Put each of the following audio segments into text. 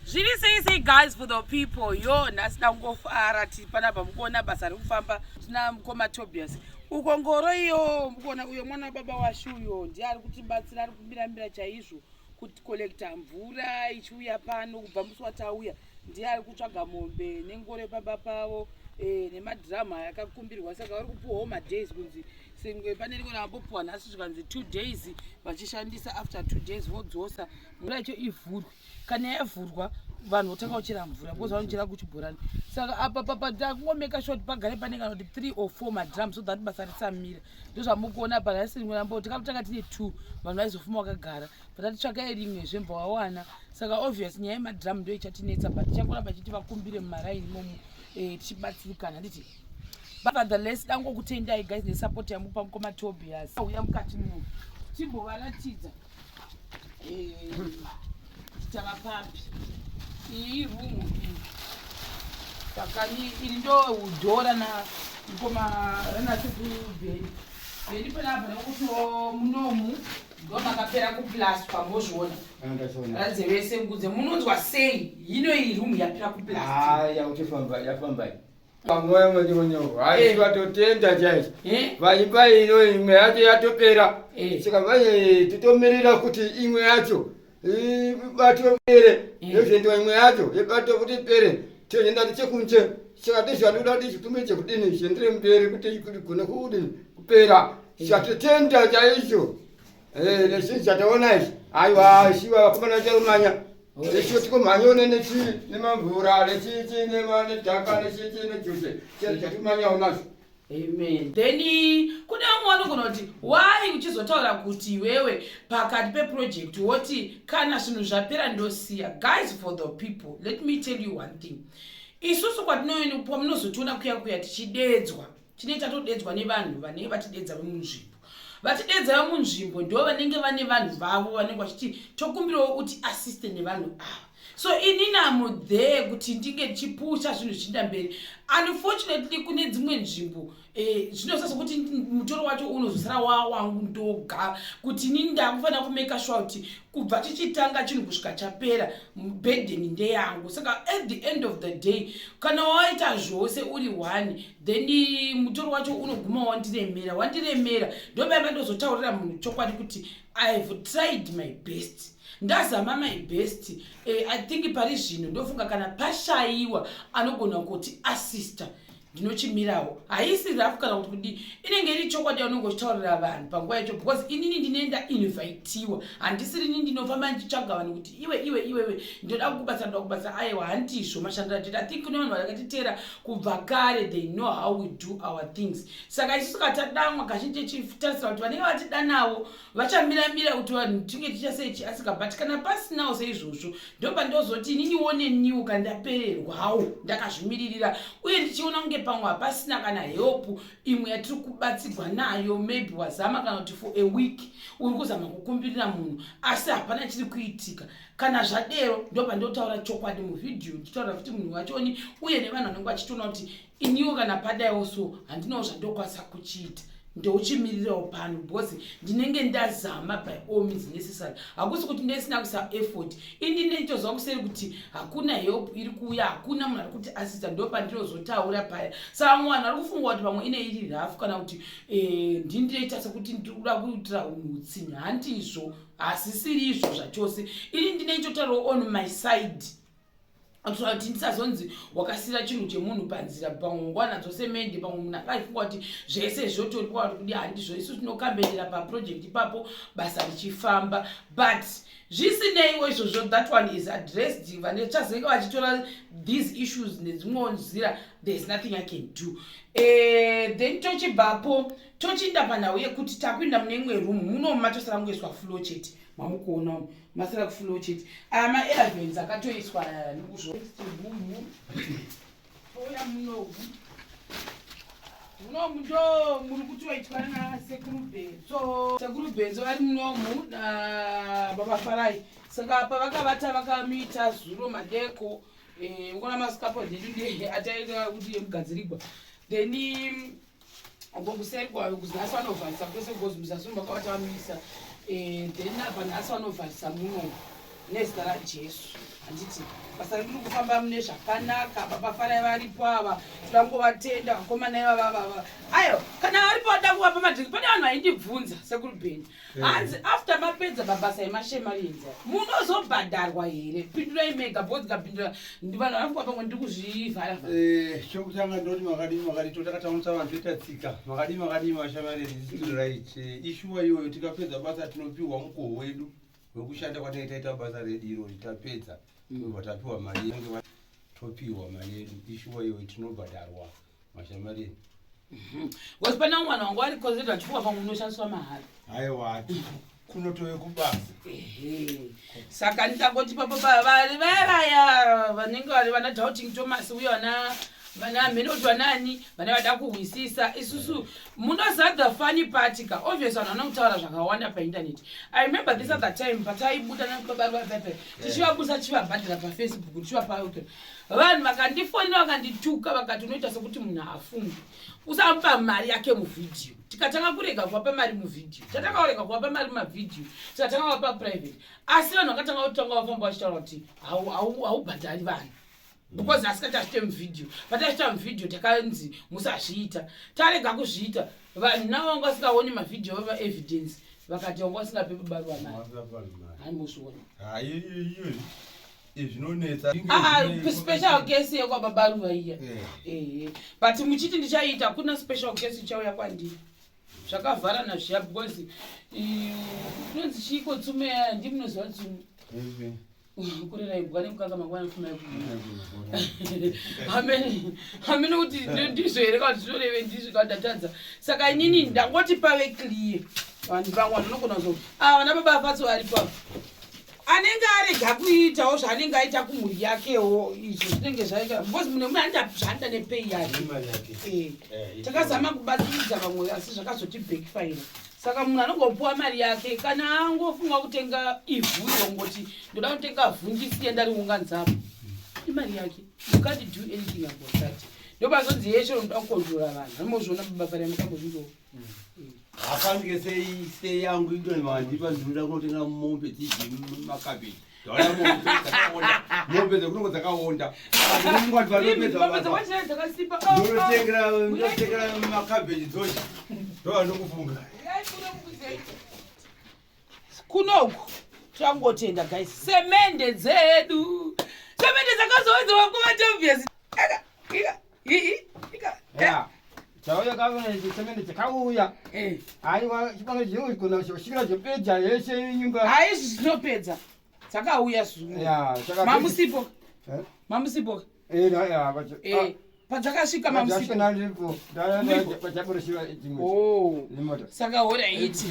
Say guys for the people yo nasina ngofara tipanapa mukona basa rekufamba tina mukoma Tobias ukongoro iyo mukona uyo mwana baba washu uyo ndiye ari kutibatsira ari kumiramira chaizvo kuti collecta mvura ichiuya pano kubva musi watauya ndiye ari kutsvaga mombe nengore baba pavo nemadhirama yakakumbirwa saka vari kupuwawo madays kunzi pane rimwe rambopuwa nhasi zvikanzi 2 days vachishandisa after 2 days vodzosa mvura yacho ivhurwe kana yavhurwa vanhu votanga kuchera mvura because vanochera kuchibhorani saka apa takungomeka short pagare panenge kuti 3 or 4 madrum so that basa risamira ndozvamukuona parasi rimwe rambo takatanga tine 2 vanhu vaizofuma vakagara patatitsvakai rimwe zvembva wawana saka obvious nyaya yemadrum ndo ichatinetsa but tichangoramba chiti vakumbire mumaraini imomo tichibatsirikana nditi nevertheless dangokutendai guys nesupport yamupa mukoma Tobias uya mukati muno timbovaratidza titavapambi iyi rumu sakani iri ndo udhora na mukoma ranasekubheni bheni panapa nekuti munomu ndo makapera kuplastwa mbozviona radze vese ngudze munonzwa sei hino iyi rumu yapera kuplastwa yafambai pamwoyo mwenyonyo hayi vatotenda chaizvo vaipa ino imwe yacho yatopera saka vaye titomirira kuti imwe yacho batopere yozvendiwa imwe yacho yebato kuti pere toenda tichekunze saka tizvadoda tichitumbe chekudini zhendire mberi kuti kune kudini kupera chatotenda chaizvo nezvinhu zvataona izvi aiwa shiva vakomana charumanya lesho tikomhanyone nemamvura nechichi nedhaka nechichi nejuse chatimanyawo nazvo. Amen. Then kune umwe anogona kuti why uchizotaura kuti iwewe pakati peproject woti kana zvinhu zvapera ndosiya. Guys, for the people, let me tell you one thing. Isusu pamunozotiona kuya tichidedzwa tinenge tatodedzwa nevanhu vanenge vatidedza vemunzvimbo. Vatidedza vemunzvimbo ndo vanenge vane vanhu vavo vanenge vachiti tokumbirawo kuti assiste nevanhu ava. So inini am there kuti ndinge ndichipusha zvinhu zvichienda mberi. Unfortunately kune dzimwe nzvimbo zvinosasa kuti mutoro wacho unozosara wangu ndoga kuti inini ndakufanira kumeka sure kuti kubva tichitanga chinhu kusvika chapera burden ndeyangu. Saka at the end of the day kana waita zvose uri one then mutoro wacho unoguma wandiremera ndobayamba ndozotaurira munhu chokwadi kuti I have tried my best. Ndazama my best. I think pari zvino ndofunga kana pashayiwa anogona kuti assista ndinochimirawo haisi rafu kana kuti inenge iri chokwadi yaunenge uchitaurira vanhu panguva yacho because inini ndinenda invitiwa handisiri nini ndinofamba ndichitsvaga vanhu kuti iwe ndoda kukubatsa aiwa handizvo mashandiro atete. I think kune vanhu vakatitera kubva kare they know how we do our things. Saka isusu katadamwa kazhinji tichitarisira kuti vanenge vatidanawo vachamira kuti vanhu tinge tichasechi asika but kana pasinawo seizvozvo ndopa ndozoti inini woneniwo kandapererwawo ndakazvimiririra uye ndichiona kunge pamwe hapasina kana help imwe yatiri kubatsirwa nayo maybe wazama kana kuti for a week uri kuzama kukumbirira munhu asi hapana chiri kuitika. Kana zvadero ndopa ndotaura chokwadi muvhidhiyo ndichitaura kuti munhu wachoni uye nevanhu vanenge vachitoona kuti iniwo kana padaiwo so handinawo zvandokwanisa kuchiita ndouchimirirawo pano because ndinenge ndazama by all means necessary. Hakusi kuti ndisina kuisa effort indine nditozwa kuseri kuti hakuna help iri kuuya hakuna munhu ari kuti assista ndopa ndinozotaura paya. Saka mwana ari kufunga kuti pamwe ine iri rafu kana kuti ndindiita sekuti ndikuda kuitira utsi handizvo hasisiri izvo zvachose. Ini ndine ndotaurawo on my side kuti ndisazonzi wakasira chinhu chemunhu panzira pamwe ngwana dzose mende pamwe munhu akaifunga kuti zvese zvotoriwa kuti handizvo isu tinokambendera paproject ipapo basa richifamba but zvisineiwo izvozvo that one is addressed. Vane chazenge vachitora these issues nedzimwewo nzira there is nothing I can do. Then tochibvapo tochinda panhau yekuti takuinda mune imwe room muno matosara kungoiswa flow chete mamukuona masara kufulo chete ama elements akatoiswa nekuzvobumu oya munogu munomu ndo muri kuti waitwa nasekuru benzo vari munomu baba Farai. Saka apa vakavata vakamita zuro madeko ngona maskapodi ndi ataita kuti mugadzirigwa then ngokuserwa kuzaswa novhalisa kwese ngozumisa vakavata vamisa then apa nhasi vanovhalisa muno nezita raJesu. handiti basa riri kufamba mune zvakanaka babafarai varipo ava tidangovatenda vakomana ivava ayo kana varipo vada kuvapa madhiki pane vanhu vaindibvunza sekuru bheni hanzi after mapedza mabasa emashemarinza munozobhadharwa here pindurai mega bhozi kapindura vanhu varikuvapa pamwe ndiri kuzvivhara chokutanga ndoti makadii totakatamutsa vanhu toita tsika makadii mashemarinza isn't right ishuwa iyoyo tikapedza basa tinopiwa mukoho wedu wekushanda kwatinenge taita basa redu irori tapedza tapiwa mari yedu topiwa mari yedu ishuwa iyoyo tinobhadharwa mashemarinza wasi pana mwana wangu ari kozeti vachifuwa pamwe unoshandiswa mahara aiwa kunotove kubasa saka nditangoti papo vari vaya vanenge vari vana doubting Thomas uye vana menoti vanani vana vada kuhwisisa isusu munozadza funny party ka obviously vanhu vanokutaura zvakawanda painternet. I remember this other time pataibuda nababaruva pepe tichivabusa chivabhadhira pafacebook tichivapa vanhu vakandifonera vakandituka vakati unoita sekuti munhu hafungi usamupa mari yake muvhidhiyo tikatanga kurega kuvapa mari muvhidhiyo tatanga kurega kuvapa mari mavhidhiyo tikatanga kuvapa private asi vanhu vakatanga kutanga vafamba vachitaura kuti haubhadhari vanhu because asikati achite muvidhiyo patachita muvidhiyo takanzi musazviita tarega kuzviita vanhu navo vanga vasikaoni mavhidhiyo vava evidence vakati vanga vasingape baruva mari haimuzviona zvinonetsa special case yekwababaruva iya but muchiti ndichaita kuna special case ichauya kwandiri zvakavharana zviya because kunonzi chiko tsume ndimunoziva tsume kurera ibwa nemukaka mangwana kumai hamene kuti ndizvo here kana zvinoreve ndizvo kandatadza saka inini ndangoti pave clear vanhu vamwe vanogona kuzokuti vana baba afatso varipo anenge arega kuitawo zvaanenge aita kumhuri yakewo izvo zvinenge zvaika because mune mune andazvanda nepei yake takazama kubatsiridza vamwe asi zvakazoti backfire saka munhu anongopuwa mari yake kana angofunga kutenga ivhu irongoti ndoda kutenga vhundisi yenda riunganizapo imari yake you can't do anything about that ndobazonzi yeshe unoda kukontrola vanhu anomozviona babafara mukambozvindowo hapandike sei yangu indonivandipa ndinoda kunotenga mombe dziji makabeji mombe dzekunongo dzakaonda ndinotengera makabeji dzochi ndova ndokufunga kunoku tangotenda guys semende dzedu dzakazowedziwa kuvatobvious chauya kavona semende chakauya aiwa chipano chiri kugona kusvikira chopedza yeshe nyumba haizvi zvinopedza dzakauya mamusipo mamusipo padzakasvika mamusipo saka hora iti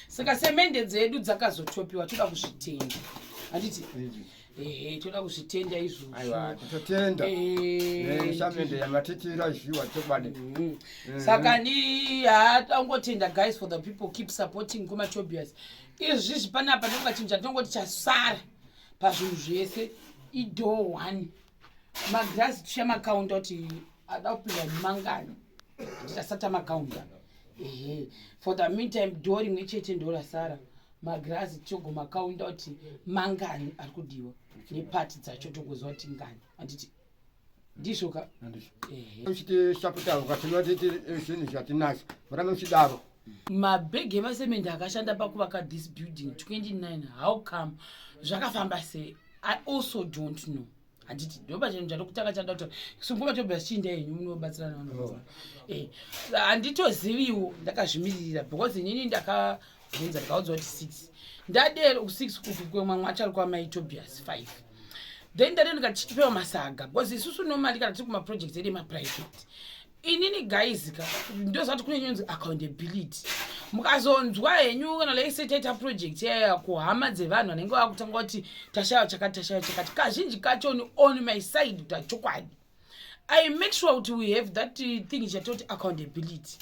saka semende dzedu dzakazotopiwa toda kuzvitenda handiti toda kuzvitenda izvozvototenda samende yamatitira zviwa tobade saka ni hatangotenda guys for the people keep supporting kumatobias izvi panapa tongachinja tongoti chasara pazvinhu zvese ido 1 magrasi tichamaakaunda kuti ada kupinda nemangano tichasata makaunda for the meantime do rimwe chete ndorasara magrasi tichogoma akaunda kuti mangani ari kudiwa nepati dzacho togoziva kuti ngani handiti ndizvoka uchitishaputaro katinotiti zvinhu zvatinazvo murambe muchidaro mabhegi emasemende akashanda pakuvaka this building 29 how come zvakafamba sei? I also don't know. Handiti ndoba chinhu chatokutanga chanda kuti sunguma tobva chinda yenyu munobatsirana vanhu handitoziviwo ndakazvimirira because inini ndakabvunza ndikaudzwa kuti 6 ndadero ku6 kwemwamwe achari kwamaitobias 5 then ndadero ndikachitipewa masaga because isusu nomali kana tiri kumaproject edu emaprivate inini guys ndozvati kune nyonzi accountability mukazonzwa henyu kana leise taita project kuhama dzevanhu vanenge vakutanga kuti tashayo chakati kazhinji kacho ni on my side tachokwadi I make sure kuti we have that thing chatoti accountability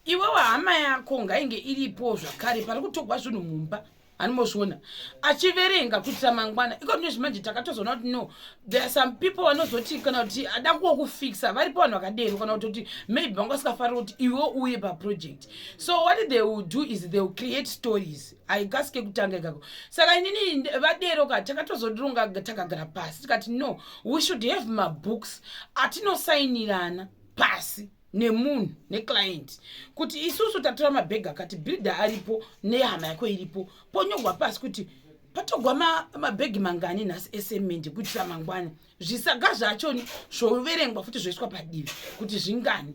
iwewe hama yako ngainge iripo zvakare pari kutogwa zvinhu mumba animozviona achiverenga kuitira mangwana iko zvimanje takatozoona kuti no there are some people vanozoti kana kuti ada kufixa varipo vanhu vakadero kana kuti maybe vanga vasikafarira kuti iwe uye paproject. So what they will do is they will create stories aikasike kutanga ikako. Saka inini vadero ka takatozoronga takagara pasi tikati no we should have mabooks atinosainirana pasi nemunhu neclient kuti isusu tatora mabhegi akati builder aripo nehama yako iripo ponyogwa pasi kuti patogwa mabhegi mangani nhasi esemende kuitira mangwana zvisaga zvachoni zvoverengwa futi zvoiswa padivi kuti zvingani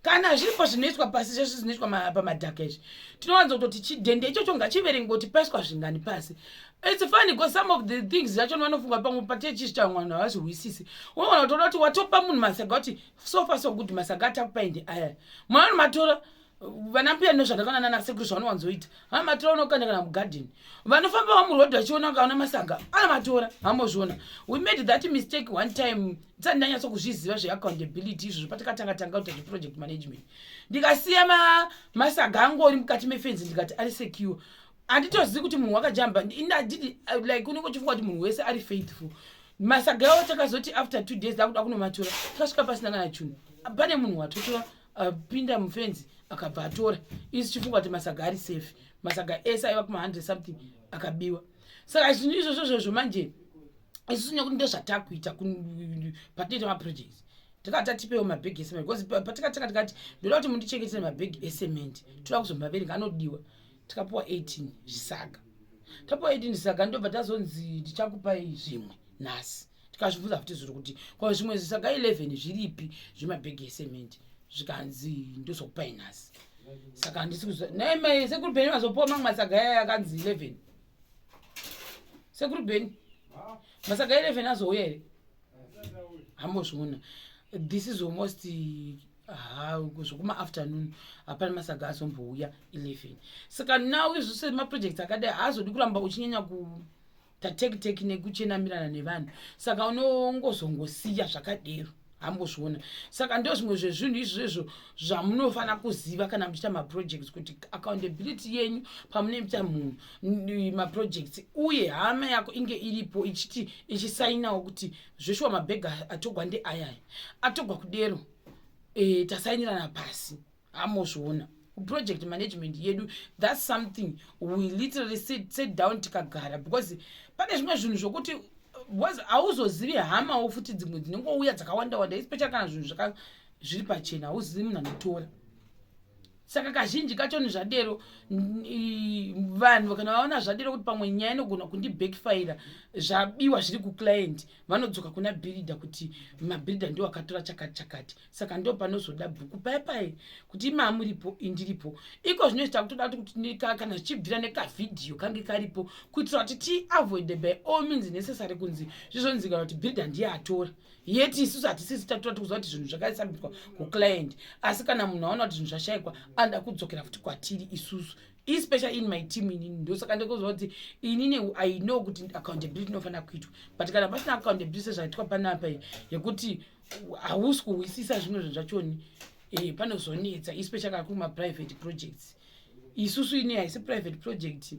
kana zviripo zvinoiswa pasi zvese zvinoiswa pamadhaka izvi tinowanza kutoti chidhende ichocho ngachiverengwa kuti paiswa zvingani pasi. It's funny because some of the things zvacho vanofunga pamwe patechishita mwana havazviwisisi unoona kutoda kuti watopa munhu masaga kuti so far so good masaga atakupainde aya mwana matora vanambuya nezvatakanana nasekuru zvanowanzoita matora unokanda kana mugarden vanofamba vamurodhi vachiona kaona masaga ana matora hambozviona. We made that mistake one time dzani ndanyatso kuzviziva zveaccountability izvo patakatanga kuti project management ndikasiya masaga angori mukati mefenzi ndikati ari secure handitozivi kuti munhu wakajamba indadidi like unenge uchifunga kuti munhu wese ari faithful masaga yavo takazoti after 2 days dakuda kunomatora takasvika pasina kana chinhu pane munhu watotora pinda mufenzi akabva atora isi chifunga kuti masaga ari safe masaga ese aiva kuma100 something akabiwa. Saka zvinhu izvozvo manje isusu nekuti ndezvatakuita patinoita maprojects takatatipewo mabhegi esemende because patakatanga tikati ndoda kuti mundichengete mabhegi esemende toda kuzombaverenga anodiwa tikapuwa 18 zvisaga tapuwa 18 zvisaga ndobva tazonzi ndichakupai zvimwe nhasi tikazvibvunza futi zviri kuti kwa zvimwe zvisaga 11 zviripi zvemabhegi esemende zvikanzi ndozokupai nhasi. Saka handisi kuziva naime sekuru bheni vazopuwa mamwe masaga yaya akanzi 11 sekuru bheni masaga 11 azouya here hambozviona. This is almost zvokuma afternoon hapana masaga azombouya 11. Saka now izvose maprojects akadai haazodi kuramba uchinyanya kutateki nekuchenamirana nevanhu saka unongozongosiya zvakadero hambozviona. Saka ndo zvimwe zvezvinhu izvozvo zvamunofana kuziva kana muchiita maprojects kuti accountability yenyu pamunoita maprojects uye hama yako inge iripo ichiti ichisainawo kuti zveshuwa mabhega atogwa ndeayaya atogwa kudero tasainirana pasi hamozviona. Project management yedu that's something we literally sit down tikagara because pane zvimwe zvinhu zvokuti hauzozivi hamawo futi dzimwe dzinongouya dzakawanda especially kana zvinhu zviri pachena hauzivi munhu anotora. Saka kazhinji kachoni zvadero vanhu kana vaona zvadero kuti pamwe nyaya inogona kundibackfire zvabiwa zviri kuclient vanodzoka kuna builder kuti mabuilder ndio akatora chakati. Saka ndo panozoda bhuku paipai kuti imamuripo indiripo iko zvinoita kutoda kuti kana zvichibvira nekavidhiyo kange karipo kuitira kuti tiavoid by all means necessary kunzi zvizonzika kuti builder ndiye atora yeti isusu hatisisi tatora tikuziva kuti zvinhu zvakaisabitwa kuclient asi kana munhu aona kuti zvinhu zvashayikwa anda kudzokera futi kwatiri isusu especially in my team inini ndosaka ndikuziva kuti inini I know kuti accountability inofanira kuitwa but kana pasina accountability sezvaitwa panapa yekuti hausi kuwisisa zvimwe zvinhu zvachoni panozonetsa especially kana kuma-private projects. Isusu ini haisi private project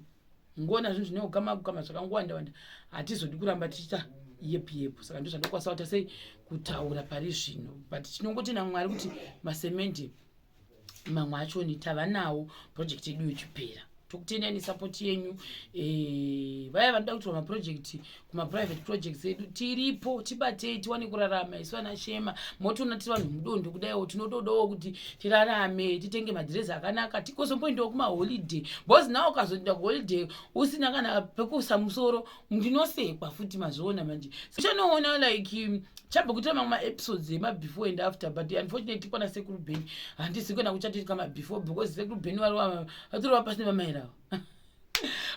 ngona zvinhu zvinogama zvakangowanda hatizodi kuramba tichiita yepo saka ndo zvandokwanisa kuita sei kutaura pari zvino but tinongoti naMwari kuti masemende mamwe achoni tava nawo project yedu yochipera tokutendai nesupport yenyu vaya vanoda kutora maproject kuma-private projects edu tiripo tibatei tiwane kurarama isu vana shema motoona tiri vanhu mudondo kudaiwo tinotodawo kuti tirarame titenge madhirezi akanaka tikuzomboendawo kumaholiday because nawo ukazoenda kuholiday usina kana pekusa musoro ndinosekwa futi mazviona manje chanoona like chabva kuita mamwe maepisodes emabefore and after but unfortunately kwana sekuru bheni handisi kuenda kuchatiri kamabefore because sekuru bheni vatorova pasine vamairavo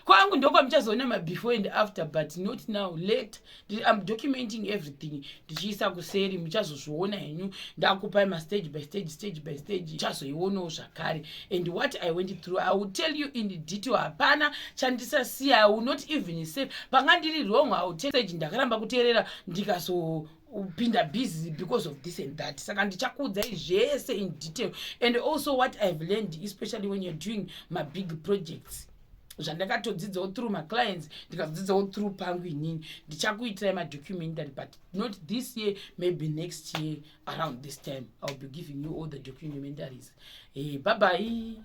kwangu ndokwa muchazoona mabefore and after but not now late I'm documenting everything ndichiisa kuseri muchazozviona henyu ndakupai mastage by stage muchazoionawo zvakare and what I went through I will tell you in detail. Hapana chandisasiya I will not even say panga ndiri wrong I will tell you ndakaramba kuteerera ndikazopinda busy because of this and that. Saka ndichakuudzai zvese in detail and also what I've learned especially when you're doing my big projects zvandakatodzidzawo through maclients ndikazodzidzawo through pangu inini ndichakuitirai madocumentary but not this year, maybe next year around this time I'll be giving you all the documentaries. Bye bye.